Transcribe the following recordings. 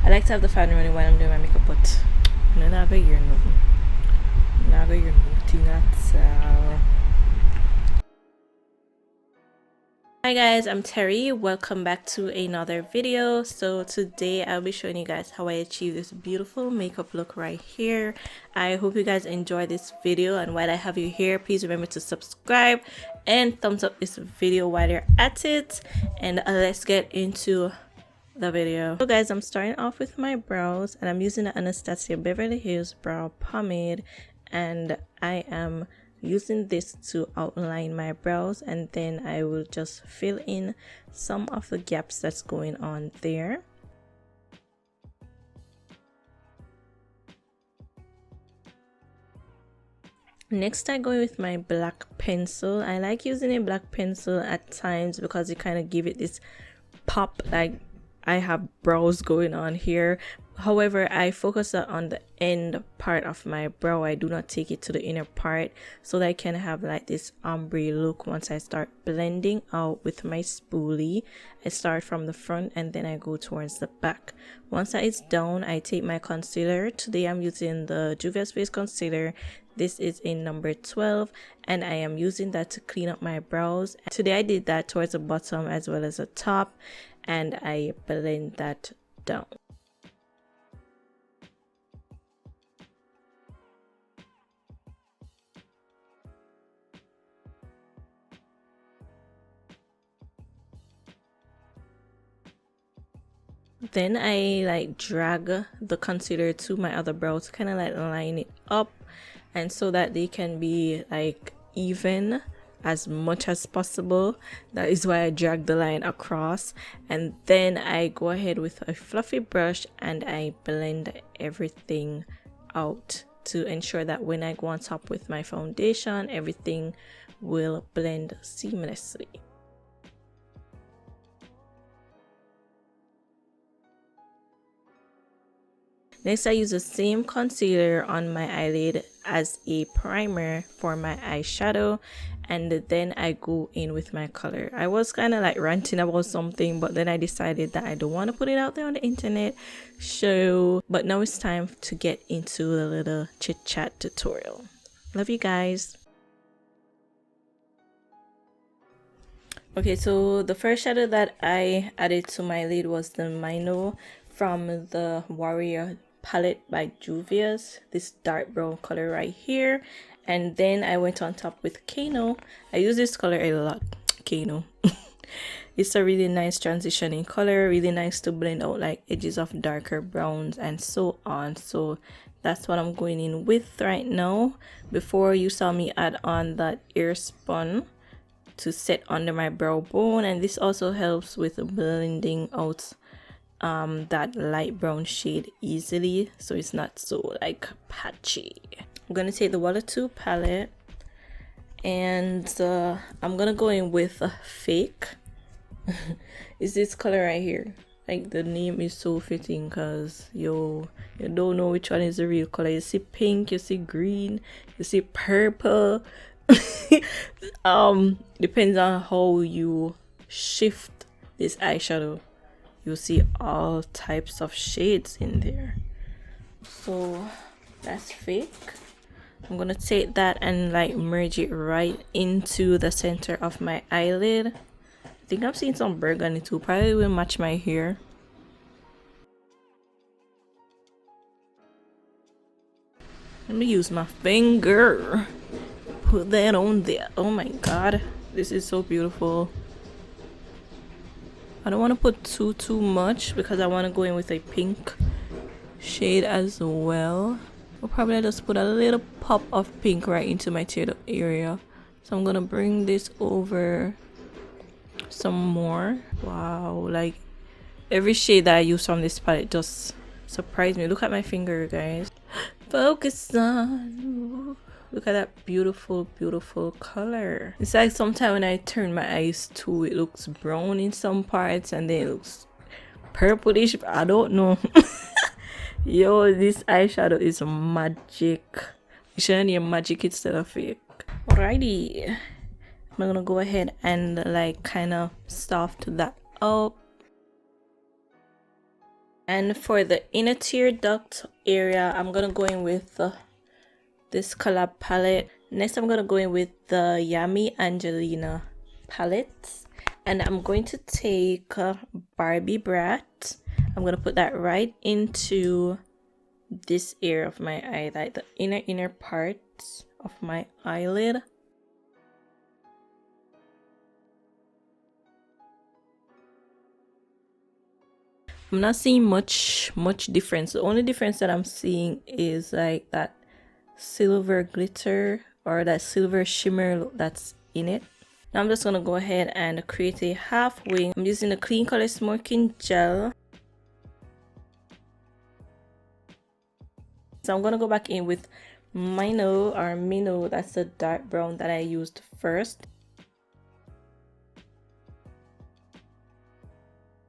I like to have the fan running when I'm doing my makeup, but I'm not gonna hear nothing. I'm not gonna hear nothing at all. Hi guys, I'm Terry. Welcome back to another video. So today I'll be showing you guys how I achieve this beautiful makeup look right here. I hope you guys enjoy this video, and while I have you here, please remember to subscribe and thumbs up this video while you're at it. And let's get into the video. So guys, I'm starting off with my brows, and I'm using the Anastasia Beverly Hills brow pomade, and I am using this to outline my brows, and then I will just fill in some of the gaps that's going on there. Next, I go with my black pencil. I like using a black pencil at times because it kind of give it this pop, like I have brows going on here. However, I focus on the end part of my brow. I do not take it to the inner part, so that I can have like this ombre look once I start blending out with my spoolie. I start from the front and then I go towards the back. Once that is done, I take my concealer. Today I'm using the Juvia Space Concealer. This is in number 12, and I am using that to clean up my brows. Today I did that towards the bottom as well as the top, and I blend that down. Then I like drag the concealer to my other brow to kind of like line it up, and so that they can be like even as much as possible. That is why I drag the line across, and then I go ahead with a fluffy brush and I blend everything out to ensure that when I go on top with my foundation, everything will blend seamlessly. Next, I use the same concealer on my eyelid as a primer for my eyeshadow, and then I go in with my color. I was kind of like ranting about something, but then I decided that I don't want to put it out there on the internet. But now it's time to get into the little chit chat tutorial. Love you guys. Okay, so the first shadow that I added to my lid was the Mino from the Warrior palette by Juvia's, this dark brown color right here. And then I went on top with Kano. I use this color a lot, Kano. It's a really nice transitioning color, really nice to blend out like edges of darker browns and so on. So that's what I'm going in with right now. Before, you saw me add on that air spun to set under my brow bone, and this also helps with blending out that light brown shade easily, so it's not so like patchy. I'm gonna take the Wahalla 2 palette, and I'm gonna go in with a fake. It's this color right here. Like, the name is so fitting because you don't know which one is the real color. You see pink, you see green, you see purple. Depends on how you shift this eyeshadow, you'll see all types of shades in there. So that's fake. I'm gonna take that and like merge it right into the center of my eyelid. I think I'm seeing some burgundy too, probably will match my hair. Let me use my finger, put that on there. Oh my god, this is so beautiful. I don't want to put too much because I want to go in with a pink shade as well. I'll probably just put a little pop of pink right into my tear duct area. So I'm gonna bring this over some more. Wow, like every shade that I use from this palette just surprised me. Look at my finger, guys. Focus on. Look at that beautiful color. It's like sometimes when I turn my eyes to, it looks brown in some parts and then it looks purplish. I don't know. Yo, this eyeshadow is magic. You shouldn't need magic instead of fake. Alrighty, I'm gonna go ahead and like kind of soft that up. And for the inner tear duct area, I'm gonna go in with this color palette. Next, I'm gonna go in with the Yami Angelina palette, and I'm going to take Barbie Brat. I'm gonna put that right into this area of my eye, like the inner parts of my eyelid. I'm not seeing much difference. The only difference that I'm seeing is like that silver glitter or that silver shimmer that's in it. Now I'm just gonna go ahead and create a half wing. I'm using the Clean Color Smoking Gel. So I'm gonna go back in with Minnow, that's the dark brown that I used first.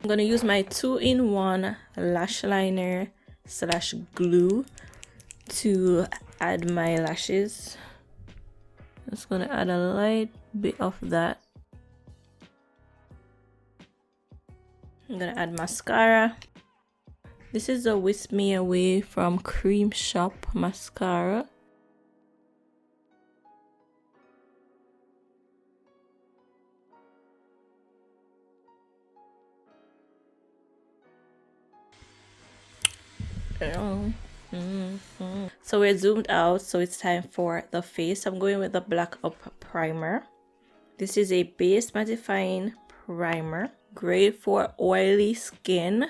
I'm gonna use my 2-in-1 lash liner slash glue to add my lashes. Just gonna add a light bit of that. I'm gonna add mascara. This is a Whisk Me Away from Cream Shop mascara. So we're zoomed out, so it's time for the face. I'm going with the Black Up primer. This is a base mattifying primer, great for oily skin.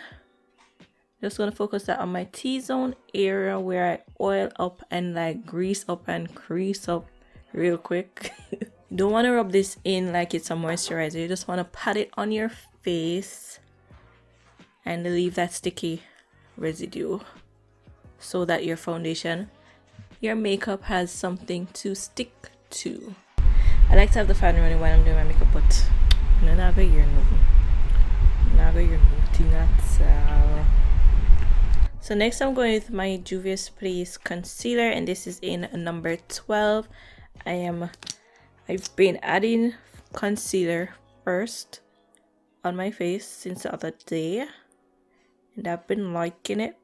Just gonna focus that on my T-zone area where I oil up and like grease up and crease up real quick. You don't want to rub this in like it's a moisturizer. You just want to pat it on your face and leave that sticky residue so that your foundation, your makeup has something to stick to. I like to have the fan running while I'm doing my makeup, but I'm not gonna hear nothing. I'm not gonna hear nothing at all. So next I'm going with my Juvia's Place concealer, and this is in number 12. I've been adding concealer first on my face since the other day, and I've been liking it.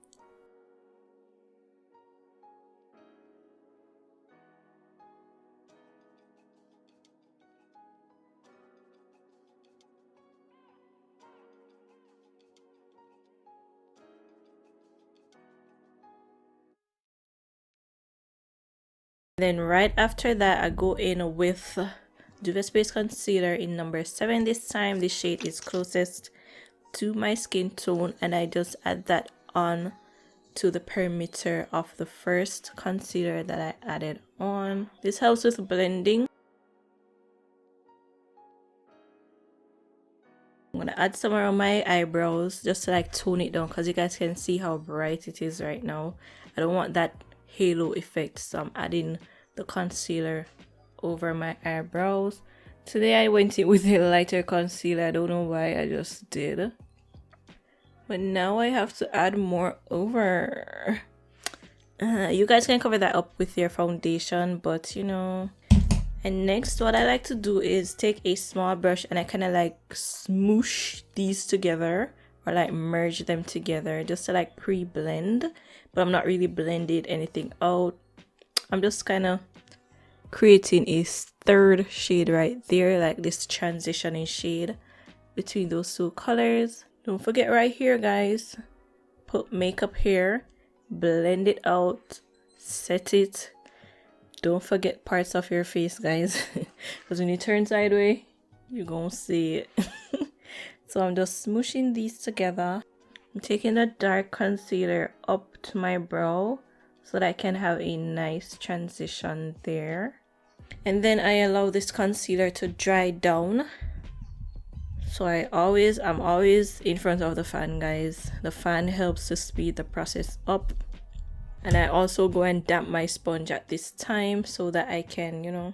Then right after that, I go in with Juvia's Place concealer in number 7 this time. This shade is closest to my skin tone, and I just add that on to the perimeter of the first concealer that I added on. This helps with blending. I'm gonna add some around my eyebrows just to like tone it down, because you guys can see how bright it is right now. I don't want that halo effect, so I'm adding the concealer over my eyebrows. Today I went in with a lighter concealer. I don't know why, I just did. But now I have to add more over. You guys can cover that up with your foundation, but you know. And next, what I like to do is take a small brush and I kind of like smoosh these together, or like merge them together just to like pre-blend. But I'm not really blending anything out. I'm just kind of creating a third shade right there, like this transitioning shade between those two colors. Don't forget right here, guys, put makeup here, blend it out, set it. Don't forget parts of your face, guys, because when you turn sideways, you're gonna see it. So I'm just smooshing these together. I'm taking the dark concealer up to my brow so that I can have a nice transition there. And then I allow this concealer to dry down. So I'm always in front of the fan, guys. The fan helps to speed the process up. And I also go and damp my sponge at this time so that I can, you know,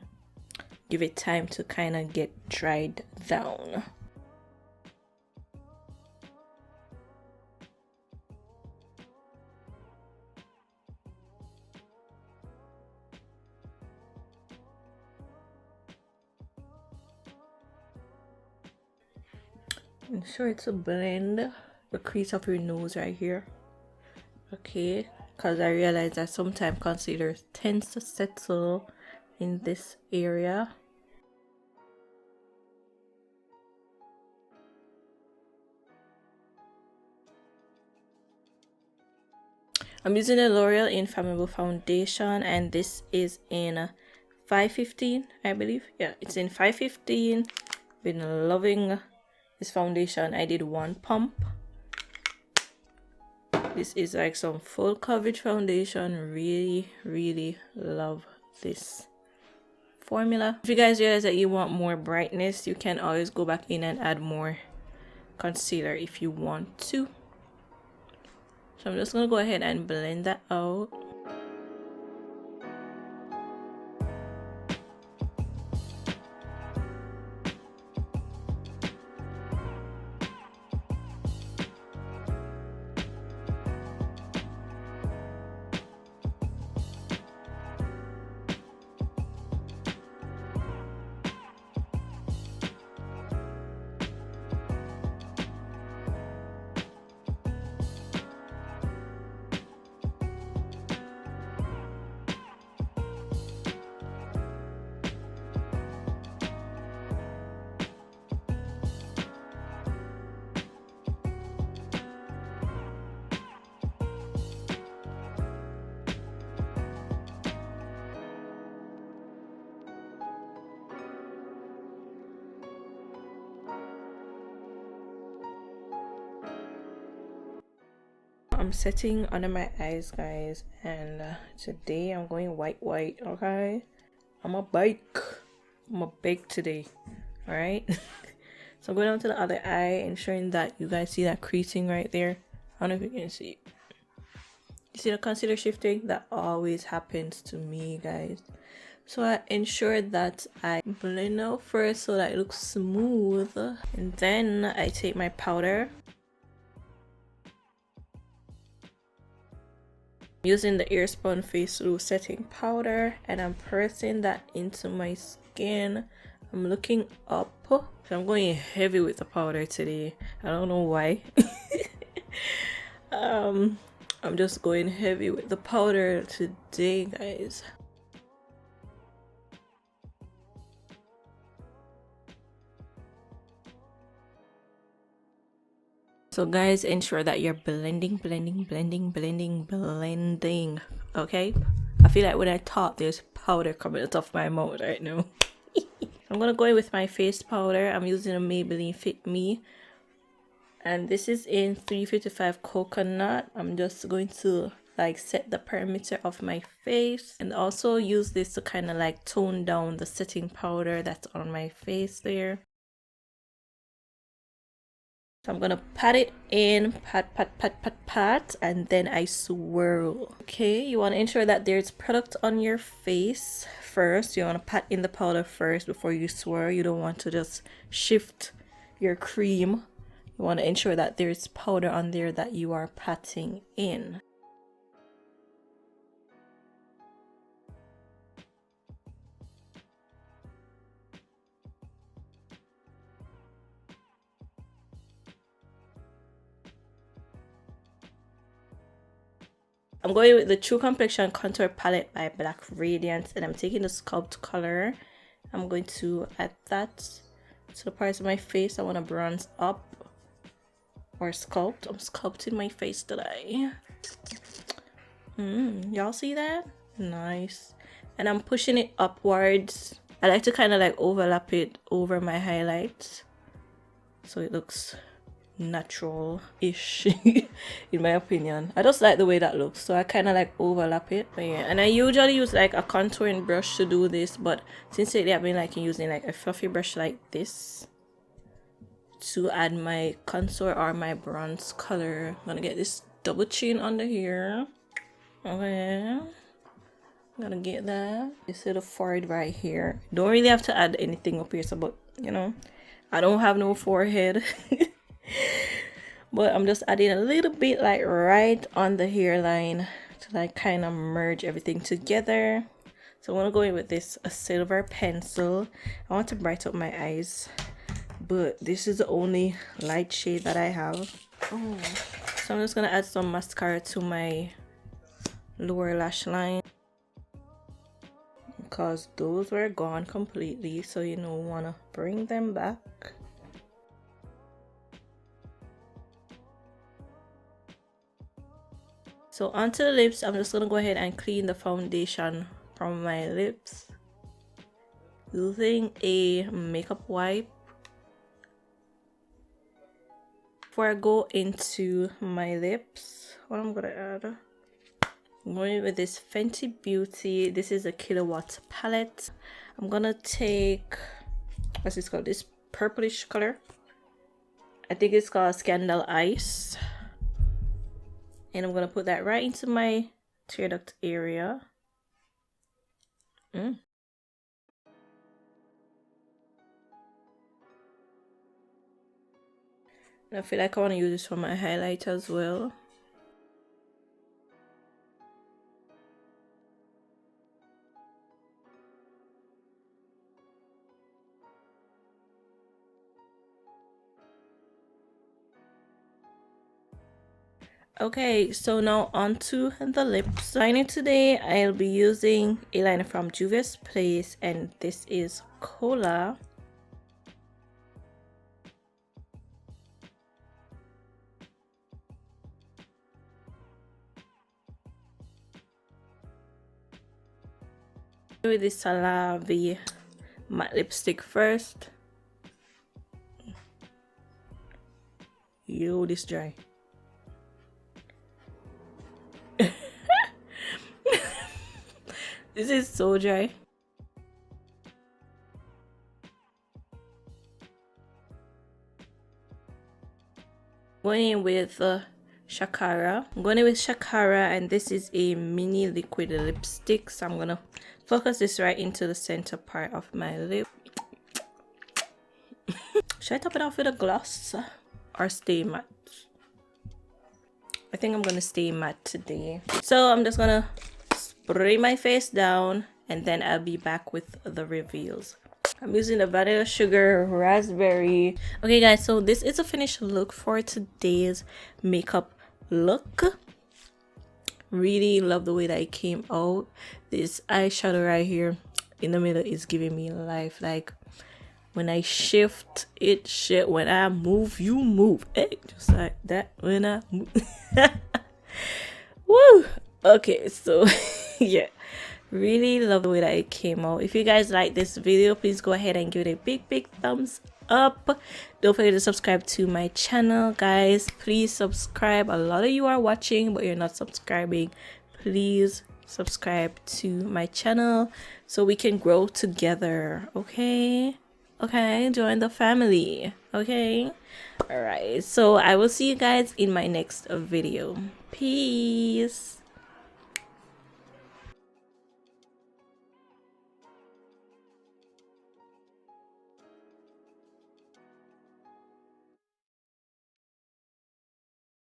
give it time to kind of get dried down. Ensure it's a blend the crease of your nose right here. Okay, because I realize that sometimes concealer tends to settle in this area. I'm using the L'Oreal Infallible foundation, and this is in 515, I believe. Yeah, it's in 515. Been loving this foundation. I did one pump. This is like some full coverage foundation. Really love this formula. If you guys realize that you want more brightness, you can always go back in and add more concealer if you want to. So I'm just gonna go ahead and blend that out. I'm setting under my eyes, guys, and today I'm going white, okay? I'm a bake today, all right? So I'm going down to the other eye, ensuring that you guys see that creasing right there. I don't know if you can see. You see the concealer shifting? That always happens to me, guys. So I ensure that I blend out first so that it looks smooth, and then I take my powder. Using the Airspun Face Loose Setting Powder, and I'm pressing that into my skin. I'm looking up, so I'm going heavy with the powder today. I don't know why. I'm just going heavy with the powder today, guys. So guys, ensure that you're blending, okay? I feel like when I talk, there's powder coming out of my mouth right now. I'm gonna go in with my face powder. I'm using a Maybelline Fit Me, and this is in 355 Coconut. I'm just going to like set the perimeter of my face, and also use this to kind of like tone down the setting powder that's on my face there. So I'm gonna pat it in, pat, and then I swirl. Okay, you want to ensure that there's product on your face first. You want to pat in the powder first before you swirl. You don't want to just shift your cream. You want to ensure that there's powder on there that you are patting in. I'm going with the True Complexion Contour Palette by Black Radiance, and I'm taking the Sculpt color. I'm going to add that to the parts of my face I want to bronze up or sculpt. I'm sculpting my face today. Y'all see that? Nice. And I'm pushing it upwards. I like to kind of like overlap it over my highlights so it looks natural-ish in my opinion. I just like the way that looks, so I kind of like overlap it. But yeah, and I usually use like a contouring brush to do this, but since lately I've been like using like a fluffy brush like this to add my contour or my bronze color. I'm gonna get this double chin under here. Okay, I'm gonna get that. You see the forehead right here. Don't really have to add anything up here, so but you know, I don't have no forehead. But I'm just adding a little bit like right on the hairline to like kind of merge everything together. So I want to go in with this a silver pencil. I want to brighten up my eyes, but this is the only light shade that I have. Oh, so I'm just gonna add some mascara to my lower lash line because those were gone completely, so you know, wanna bring them back. So onto the lips, I'm just gonna go ahead and clean the foundation from my lips using a makeup wipe. Before I go into my lips, what I'm gonna add, I'm going with this Fenty Beauty. This is a Kilowatt palette. I'm gonna take, what's this called? This purplish color. I think it's called Scandal Ice. And I'm gonna put that right into my tear duct area. And I feel like I want to use this for my highlight as well. Okay, so now onto the lips. Liner today, I'll be using a liner from Juvia's Place, and this is Cola. With this Salavi matte lipstick first. Yo, this dry. This is so dry. Going in with Shakara. I'm going in with Shakara, and this is a mini liquid lipstick. So I'm gonna focus this right into the center part of my lip. Should I top it off with a gloss or stay matte? I think I'm gonna stay matte today. So I'm just gonna spray my face down, and then I'll be back with the reveals. I'm using the vanilla sugar raspberry. Okay guys, so this is a finished look for today's makeup look. Really love the way that it came out. This eyeshadow right here in the middle is giving me life. Like when I shift, it shit. When I move, you move. Hey, just like that. When I move. Woo! Okay, so yeah, really love the way that it came out. If you guys like this video, please go ahead and give it a big thumbs up. Don't forget to subscribe to my channel, guys. Please subscribe. A lot of you are watching but you're not subscribing. Please subscribe to my channel so we can grow together. Okay, join the family. Okay, all right, so I will see you guys in my next video. Peace.